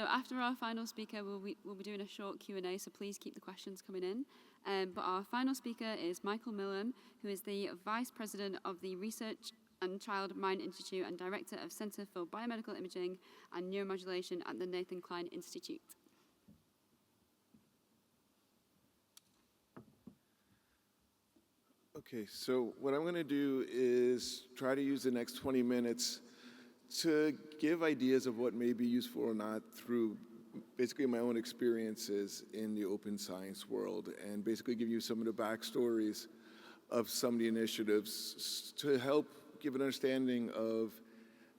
after our final speaker, we'll be doing a short Q&A, so please keep the questions coming in. But our final speaker is Michael Milham, who is the Vice President of the Research and Child Mind Institute and Director of Center for Biomedical Imaging and Neuromodulation at the Nathan Kline Institute. Okay, so what I'm going to do is try to use the next 20 minutes to give ideas of what may be useful or not through basically my own experiences in the open science world, and basically give you some of the backstories of some of the initiatives to help give an understanding of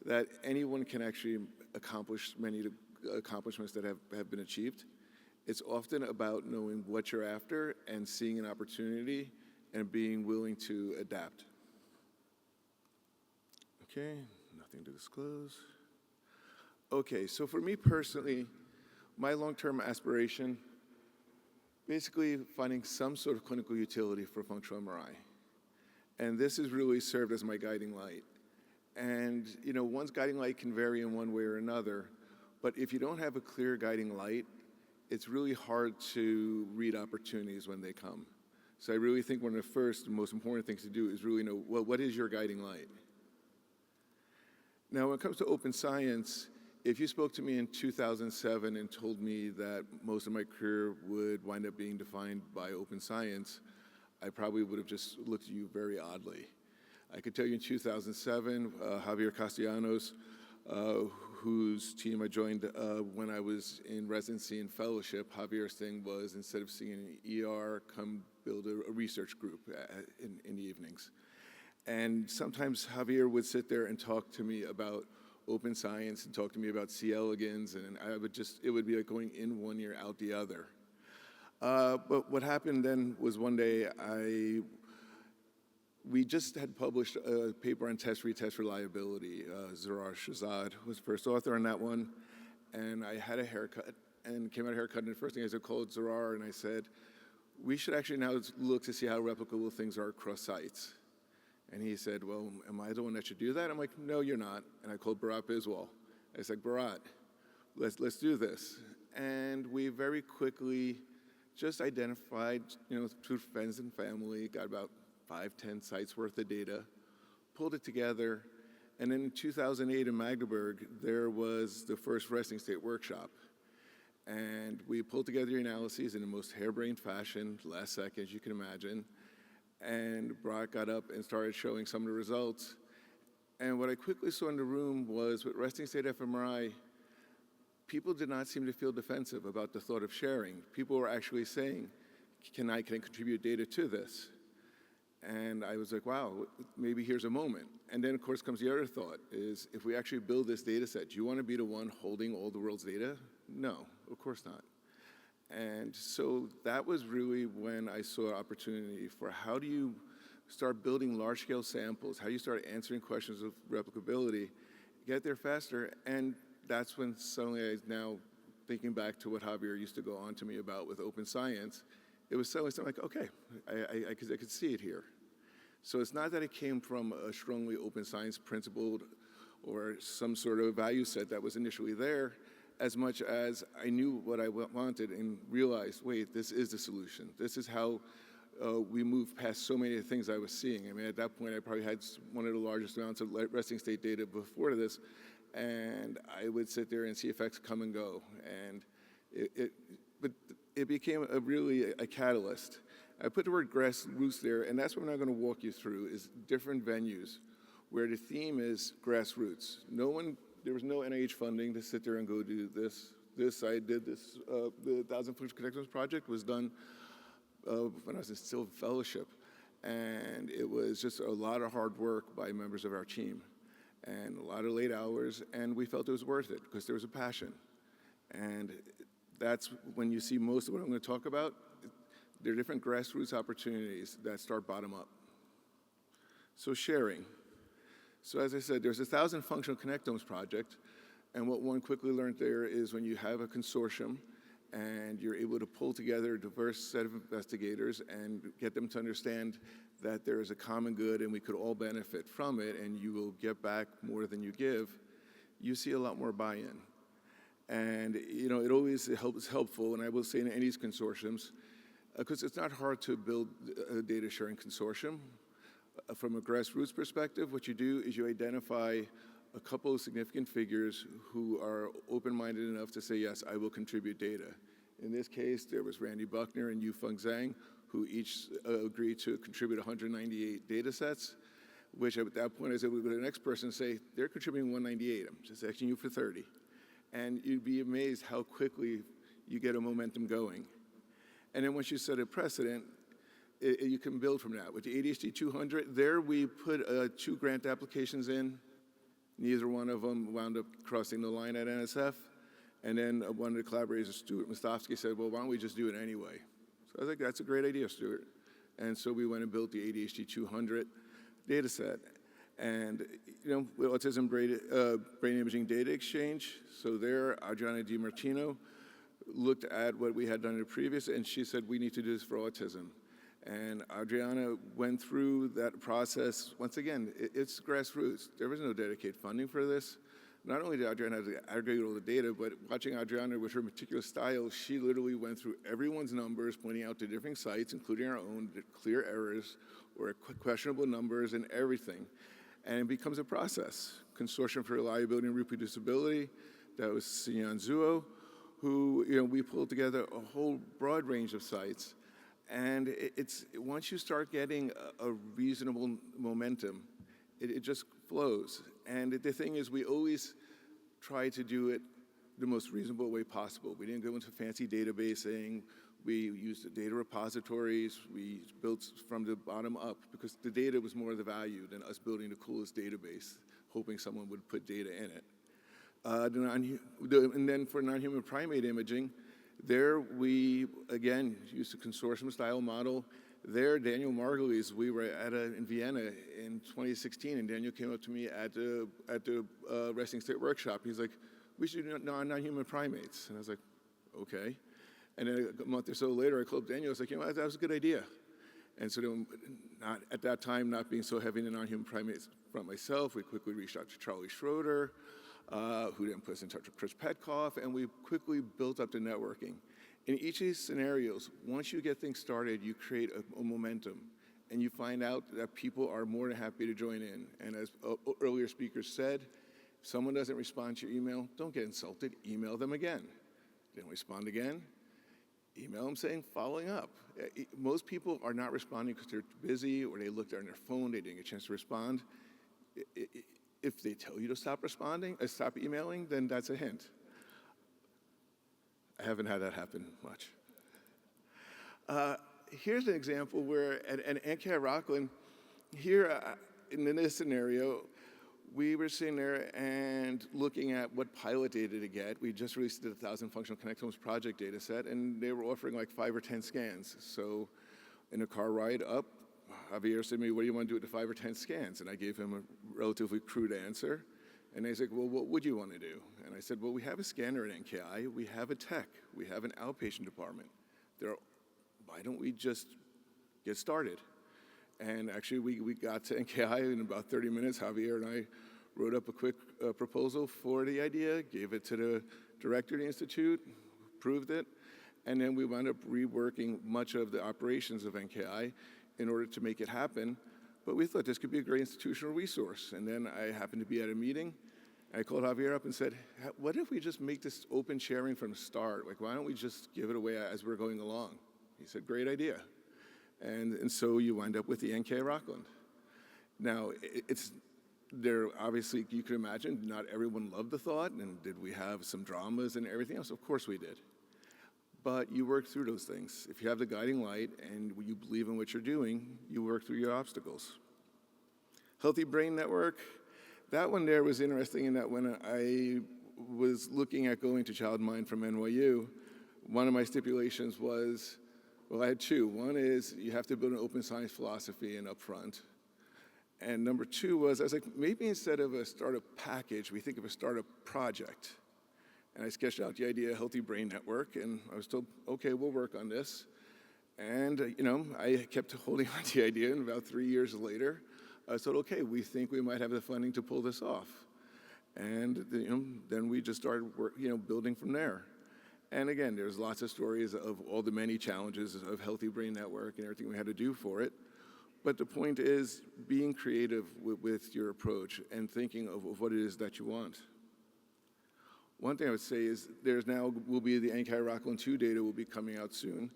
that anyone can actually accomplish many of the accomplishments that have been achieved. It's often about knowing what you're after and seeing an opportunity and being willing to adapt. Okay, nothing to disclose. Okay, so for me personally, my long-term aspiration, basically finding some sort of clinical utility for functional MRI. And this has really served as my guiding light. And you know, one's guiding light can vary in one way or another, but if you don't have a clear guiding light, it's really hard to read opportunities when they come. So I really think one of the first and most important things to do is really know, well, what is your guiding light? Now, when it comes to open science, if you spoke to me in 2007 and told me that most of my career would wind up being defined by open science, I probably would have just looked at you very oddly. I could tell you in 2007, Javier Castellanos, whose team I joined when I was in residency and fellowship, Javier's thing was, instead of seeing an ER, come build a research group in the evenings. And sometimes Javier would sit there and talk to me about open science and talk to me about C. elegans, and it would be like going in one ear, out the other. But what happened then was one day we just had published a paper on test-retest reliability. Zerar Shahzad was the first author on that one, and I had a haircut and came out of haircut, and the first thing I said, called Zerar, and I said, we should actually now look to see how replicable things are across sites. And he said, well, am I the one that should do that? I'm like, no, you're not. And I called Bharat Biswal. I said, Bharat, let's do this. And we very quickly just identified, through friends and family, got about 5-10 sites worth of data, pulled it together, and then in 2008 in Magdeburg, there was the first resting state workshop. And we pulled together the analyses in the most harebrained fashion, last second, as you can imagine. And Brock got up and started showing some of the results. And what I quickly saw in the room was, with resting state fMRI, people did not seem to feel defensive about the thought of sharing. People were actually saying, can I contribute data to this? And I was like, wow, maybe here's a moment. And then, of course, comes the other thought, is if we actually build this data set, do you want to be the one holding all the world's data? No, of course not. And so that was really when I saw an opportunity for how do you start building large-scale samples, how do you start answering questions of replicability, get there faster, and that's when suddenly I was now thinking back to what Javier used to go on to me about with open science. It was suddenly something like, okay, I could see it here. So it's not that it came from a strongly open science principle or some sort of value set that was initially there, as much as I knew what I wanted and realized, wait, this is the solution. This is how we move past so many of the things I was seeing. I mean, at that point, I probably had one of the largest amounts of resting state data before this, and I would sit there and see effects come and go. And but it became really a catalyst. I put the word grassroots there, and that's what I'm going to walk you through, is different venues where the theme is grassroots. There was no NIH funding to sit there and go do this. I did this. The 1,000 Connectomes Project was done when I was still in fellowship. And it was just a lot of hard work by members of our team and a lot of late hours. And we felt it was worth it because there was a passion. And that's when you see most of what I'm going to talk about. There are different grassroots opportunities that start bottom up. So sharing. So as I said, there's a 1,000 Functional Connectomes Project, and what one quickly learned there is when you have a consortium and you're able to pull together a diverse set of investigators and get them to understand that there is a common good and we could all benefit from it and you will get back more than you give, you see a lot more buy-in. And it always is helpful, and I will say in any of these consortiums, because it's not hard to build a data sharing consortium. From a grassroots perspective, what you do is you identify a couple of significant figures who are open-minded enough to say, yes, I will contribute data. In this case, there was Randy Buckner and Yufeng Zhang, who each agreed to contribute 198 data sets, which at that point, I said, would the next person say, they're contributing 198, I'm just asking you for 30. And you'd be amazed how quickly you get a momentum going. And then once you set a precedent, you can build from that. With the ADHD-200, there we put 2 grant applications in. Neither one of them wound up crossing the line at NSF. And then one of the collaborators, Stuart Mostofsky, said, well, why don't we just do it anyway? So I was like, that's a great idea, Stuart. And so we went and built the ADHD-200 data set. And with Autism Brain Imaging Data Exchange, so there, Adriana DiMartino looked at what we had done in the previous, and she said, we need to do this for autism. And Adriana went through that process. Once again, it's grassroots. There was no dedicated funding for this. Not only did Adriana have to aggregate all the data, but watching Adriana with her meticulous style, she literally went through everyone's numbers, pointing out the different sites, including our own, the clear errors or questionable numbers and everything. And it becomes a process. Consortium for Reliability and Reproducibility, that was Sinyan Zuo, who we pulled together a whole broad range of sites. And it's once you start getting a reasonable momentum, it just flows. And the thing is, we always try to do it the most reasonable way possible. We didn't go into fancy databasing. We used the data repositories. We built from the bottom up because the data was more the value than us building the coolest database, hoping someone would put data in it. And then for non-human primate imaging, there we, again, used a consortium-style model. There, Daniel Margulies, we were in Vienna in 2016, and Daniel came up to me at the Resting State Workshop. He's like, we should do non-human primates. And I was like, okay. And then a month or so later, I called Daniel. I was like, that was a good idea. And so then, at that time, not being so heavy in the non-human primates front myself, we quickly reached out to Charlie Schroeder, who then put us in touch with Chris Petkoff, and we quickly built up the networking. In each of these scenarios, once you get things started, you create a momentum, and you find out that people are more than happy to join in. And as earlier speakers said, if someone doesn't respond to your email, don't get insulted, email them again. They don't respond again, email them saying, following up. Most people are not responding because they're busy or they looked on their phone, they didn't get a chance to respond. If they tell you to stop stop emailing, then that's a hint. I haven't had that happen much. Here's an example where at NKI Rockland, here in this scenario, we were sitting there and looking at what pilot data to get. We just released the 1,000 functional Connectomes Project data set, and they were offering like 5 or 10 scans. So in a car ride up, Javier said to me, what do you want to do with the 5 or 10 scans? And I gave him a relatively crude answer. And he's like, well, what would you want to do? And I said, well, we have a scanner at NKI. We have a tech. We have an outpatient department. Why don't we just get started? And actually, we got to NKI in about 30 minutes. Javier and I wrote up a quick proposal for the idea, gave it to the director of the institute, approved it, and then we wound up reworking much of the operations of NKI in order to make it happen. But we thought this could be a great institutional resource. And then I happened to be at a meeting. I called Javier up and said, what if we just make this open sharing from the start? Like, why don't we just give it away as we're going along? He said, great idea. And so you wind up with the NKI Rockland. Now, obviously, you can imagine, not everyone loved the thought, and did we have some dramas and everything else? Of course we did. But you work through those things. If you have the guiding light and you believe in what you're doing, you work through your obstacles. Healthy Brain Network, that one there was interesting in that when I was looking at going to ChildMind from NYU, one of my stipulations was, well, I had 2. One is you have to build an open science philosophy and upfront. And number 2 was, I was like, maybe instead of a startup package, we think of a startup project. And I sketched out the idea of Healthy Brain Network, and I was told, okay, we'll work on this. And, I kept holding on to the idea, and about 3 years later, I said, okay, we think we might have the funding to pull this off. And then we just started building from there. And again, there's lots of stories of all the many challenges of Healthy Brain Network and everything we had to do for it. But the point is being creative with your approach and thinking of what it is that you want. One thing I would say is there's now will be the anti-ROCK1-2 data will be coming out soon.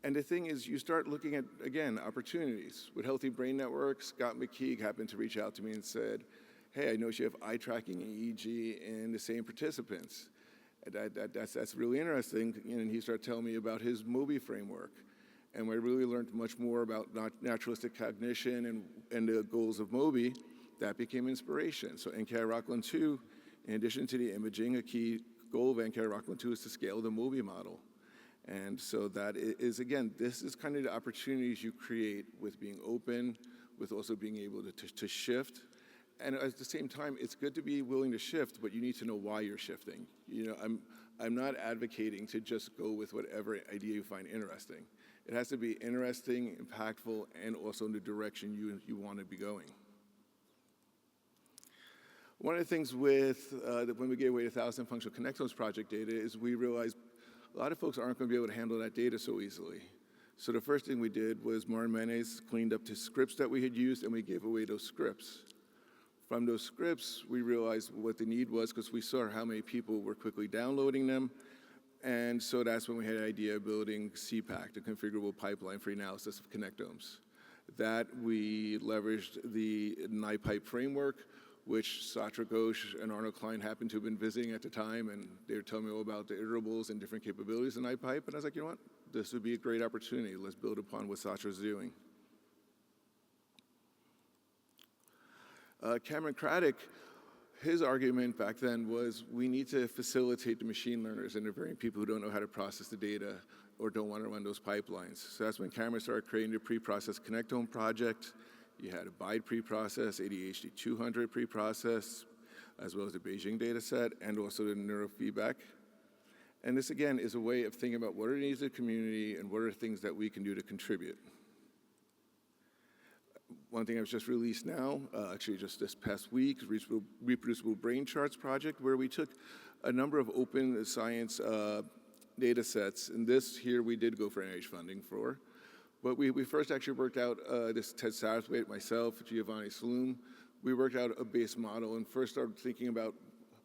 And the thing is, you start looking at, again, opportunities. With Healthy Brain Network, Scott McKeague happened to reach out to me and said, hey, I know you have eye tracking and EEG in the same participants. That's really interesting. And he started telling me about his MOBI framework. And I really learned much more about naturalistic cognition and the goals of MOBI. That became inspiration. So NKI-ROCK1-2, in addition to the imaging, a key goal of NKI-ROCK1-2 is to scale the MOBI model. And so that is, again, this is kind of the opportunities you create with being open, with also being able to shift. And at the same time, it's good to be willing to shift, but you need to know why you're shifting. I'm not advocating to just go with whatever idea you find interesting. It has to be interesting, impactful, and also in the direction you want to be going. One of the things with when we gave away 1,000 functional Connectomes Project data is we realized a lot of folks aren't going to be able to handle that data so easily. So the first thing we did was Marin Menes cleaned up the scripts that we had used, and we gave away those scripts. From those scripts, we realized what the need was because we saw how many people were quickly downloading them. And so that's when we had the idea of building CPAC, the configurable pipeline for analysis of connectomes. That we leveraged the NIPIPE framework, which Satra Ghosh and Arnold Klein happened to have been visiting at the time, and they were telling me all about the iterables and different capabilities in NIPIPE, and I was like, you know what, this would be a great opportunity. Let's build upon what Satra's doing. Cameron Craddock, his argument back then was we need to facilitate the machine learners and the variant people who don't know how to process the data or don't want to run those pipelines. So that's when Cameron started creating the pre-process Connectome Project. You had a BIDE pre-process, ADHD-200 pre-process, as well as the Beijing data set, and also the neurofeedback. And this, again, is a way of thinking about what are the needs of the community and what are the things that we can do to contribute. One thing that was just released now, actually just this past week, Reproducible Brain Charts project, where we took a number of open science data sets, and this here we did go for NIH funding for. But we first actually worked out, this Ted Satterthwaite, myself, Giovanni Saloom, we worked out a base model and first started thinking about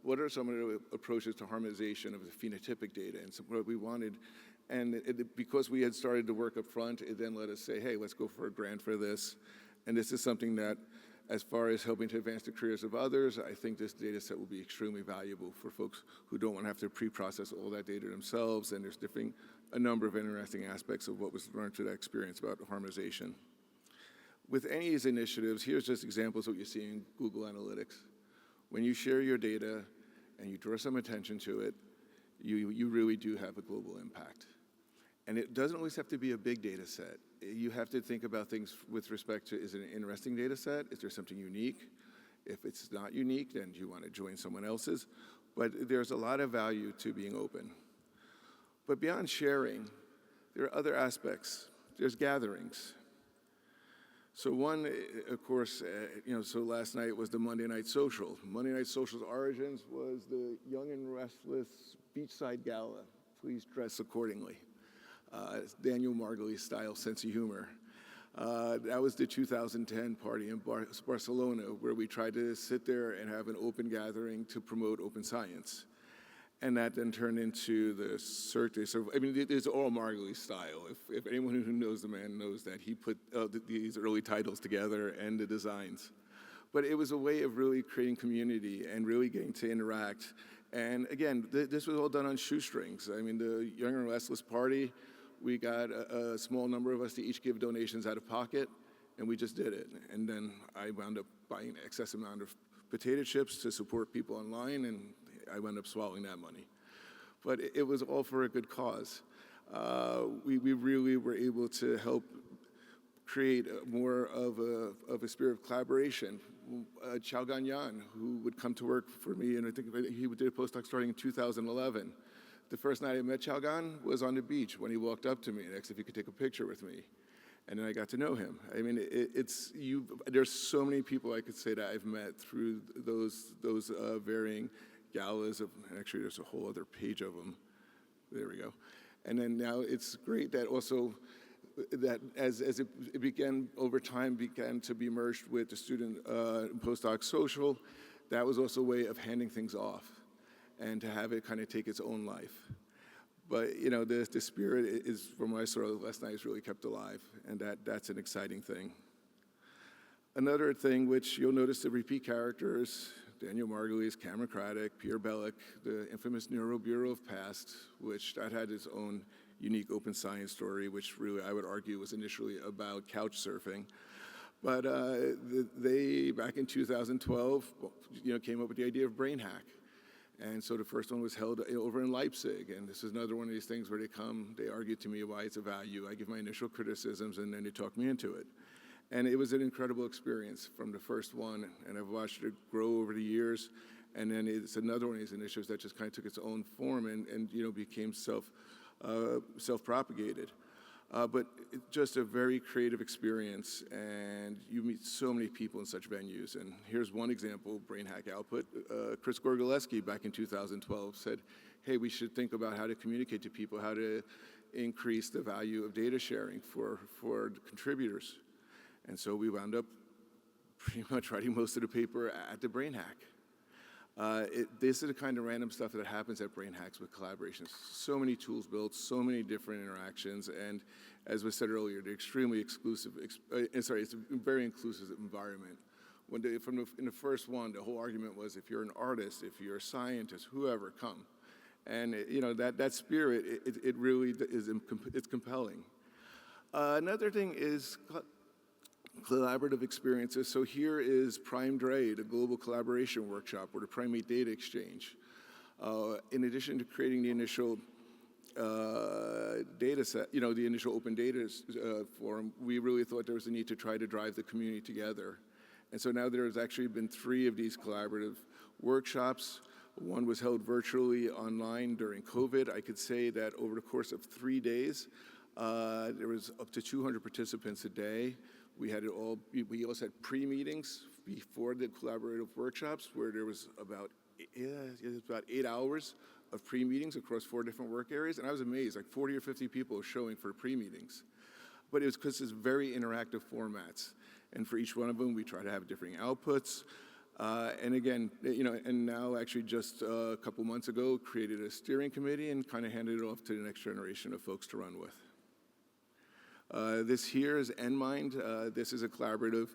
what are some of the approaches to harmonization of the phenotypic data and what we wanted. And because we had started to work up front, it then let us say, hey, let's go for a grant for this. And this is something that, as far as helping to advance the careers of others, I think this data set will be extremely valuable for folks who don't want to have to pre-process all that data themselves, and there's a number of interesting aspects of what was learned through that experience about harmonization. With any of these initiatives, here's just examples of what you see in Google Analytics. When you share your data and you draw some attention to it, you really do have a global impact. And it doesn't always have to be a big data set. You have to think about things with respect to, is it an interesting data set? Is there something unique? If it's not unique, then you want to join someone else's. But there's a lot of value to being open. But beyond sharing, there are other aspects. There's gatherings. So one, of course, so last night was the Monday Night Social. Monday Night Social's origins was the Young and Restless Beachside Gala. Please dress accordingly. Daniel Margulies style sense of humor. That was the 2010 party in Barcelona, where we tried to sit there and have an open gathering to promote open science. And that then turned into the Cirque du Soleil. I mean, it's all Margulies style. If anyone who knows the man knows that, he put these early titles together and the designs. But it was a way of really creating community and really getting to interact. And again, this was all done on shoestrings. I mean, the Young and Restless party, we got a small number of us to each give donations out of pocket, and we just did it. And then I wound up buying an excess amount of potato chips to support people online, and I wound up swallowing that money. But it was all for a good cause. We really were able to help create more of a spirit of collaboration. Chao Ganyan, who would come to work for me, and I think he did a postdoc starting in 2011. The first night I met Chao Gan was on the beach when he walked up to me and asked if he could take a picture with me. And then I got to know him. I mean, there's so many people I could say that I've met through those varying galas actually there's a whole other page of them. There we go. And then now it's great that also that as it began over time began to be merged with the student postdoc social, that was also a way of handing things off and to have it kind of take its own life. But you know, the spirit is, from what I saw last night, is really kept alive, and that's an exciting thing. Another thing which you'll notice the repeat characters, Daniel Margulies, Cameron Craddock, Pierre Bellick, the infamous Neuro Bureau of Past, which that had its own unique open science story, which really I would argue was initially about couch surfing. But they, back in 2012, you know, came up with the idea of Brainhack. And so the first one was held over in Leipzig, and this is another one of these things where they argue to me why it's a value. I give my initial criticisms, and then they talk me into it. And it was an incredible experience from the first one, and I've watched it grow over the years. And then it's another one of these initiatives that just kind of took its own form and you know, became self-propagated. But it's just a very creative experience, and you meet so many people in such venues. And here's one example, Brainhack output. Chris Gorgolewski back in 2012 said, hey, we should think about how to communicate to people, how to increase the value of data sharing for contributors. And so we wound up pretty much writing most of the paper at the Brainhack. This is the kind of random stuff that happens at Brainhacks with collaborations. So many tools built, so many different interactions, and as was said earlier, the extremely exclusive, it's a very inclusive environment. In the first one, the whole argument was if you're an artist, if you're a scientist, whoever, come. And you know, that spirit, it really is, it's compelling. Another thing is collaborative experiences. So here is Prime-DRE, the Global Collaboration Workshop, or the Primate Data Exchange. In addition to creating the initial data set, you know, the initial open data forum, we really thought there was a need to try to drive the community together. And so now there's actually been 3 of these collaborative workshops. One was held virtually online during COVID. I could say that over the course of 3 days, there was up to 200 participants a day. We also had pre-meetings before the collaborative workshops where there was about 8 hours of pre-meetings across 4 different work areas. And I was amazed, like 40 or 50 people showing for pre-meetings. But it was because it's very interactive formats. And for each one of them, we try to have differing outputs. And again, you know, and now actually just a couple months ago, created a steering committee and kind of handed it off to the next generation of folks to run with. This here is NMIND. This is a collaborative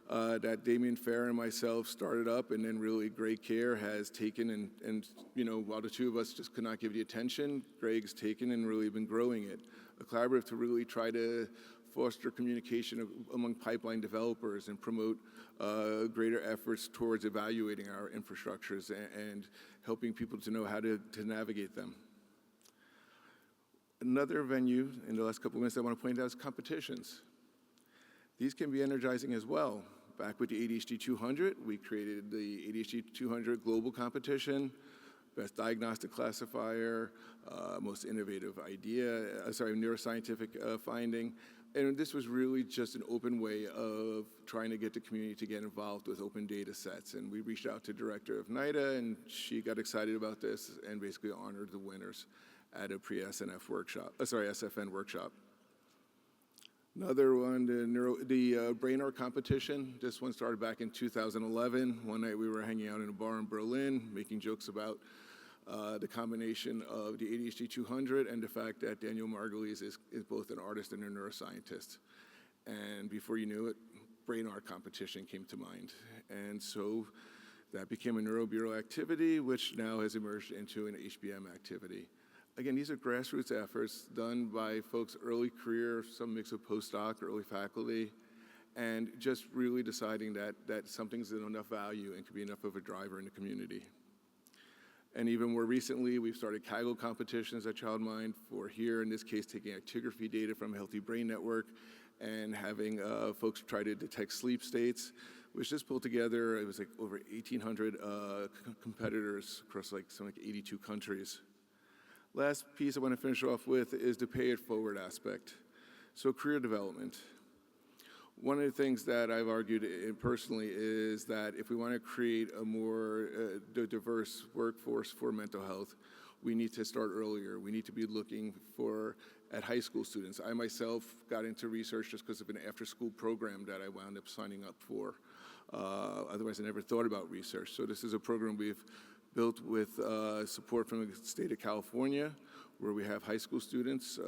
that Damien Fair and myself started up, and then really Greg Kerr has taken and you know, while the two of us just could not give the attention, Greg's taken and really been growing it. A collaborative to really try to foster communication among pipeline developers and promote greater efforts towards evaluating our infrastructures and helping people to know how to navigate them. Another venue in the last couple of minutes I want to point out is competitions. These can be energizing as well. Back with the ADHD-200, we created the ADHD-200 Global Competition, Best Diagnostic Classifier, Most Innovative Neuroscientific Finding. And this was really just an open way of trying to get the community to get involved with open data sets. And we reached out to Director of NIDA, and she got excited about this and basically honored the winners at a pre-SFN workshop. Another one, the Brain-DRE competition. This one started back in 2011. One night we were hanging out in a bar in Berlin, making jokes about the combination of the ADHD-200 and the fact that Daniel Margulies is both an artist and a neuroscientist. And before you knew it, Brain-DRE competition came to mind. And so that became a Neuro Bureau activity, which now has emerged into an HBM activity. Again, these are grassroots efforts done by folks early career, some mix of postdoc, early faculty, and just really deciding that something's of enough value and could be enough of a driver in the community. And even more recently, we've started Kaggle competitions at ChildMind for here, in this case, taking actigraphy data from a Healthy Brain Network and having folks try to detect sleep states, which just pulled together, it was like over 1,800 competitors across like 82 countries. Last piece I want to finish off with is the pay it forward aspect. So career development. One of the things that I've argued personally is that if we want to create a more diverse workforce for mental health, we need to start earlier. We need to be looking at high school students. I myself got into research just because of an after-school program that I wound up signing up for. Otherwise, I never thought about research. So this is a program we've built with support from the state of California, where we have high school students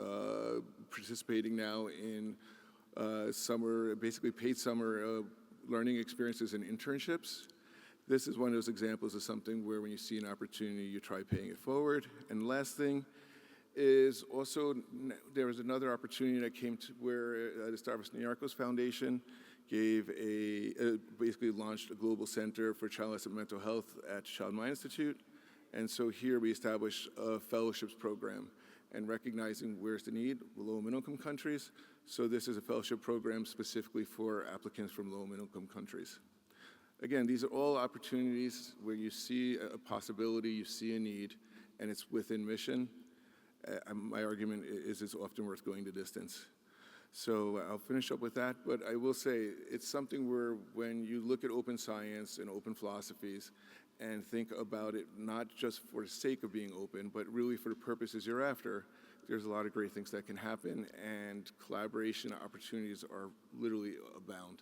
participating now in basically paid summer learning experiences and internships. This is one of those examples of something where when you see an opportunity, you try paying it forward. And the last thing is also, there was another opportunity that came to where the Stavros Niarchos Foundation basically launched a global center for child and mental health at Child Mind Institute. And so here we established a fellowships program and recognizing where's the need, low and middle income countries. So this is a fellowship program specifically for applicants from low and middle income countries. Again, these are all opportunities where you see a possibility, you see a need, and it's within mission. My argument is it's often worth going the distance. So I'll finish up with that, but I will say it's something where when you look at open science and open philosophies and think about it not just for the sake of being open, but really for the purposes you're after, there's a lot of great things that can happen, and collaboration opportunities are literally abound.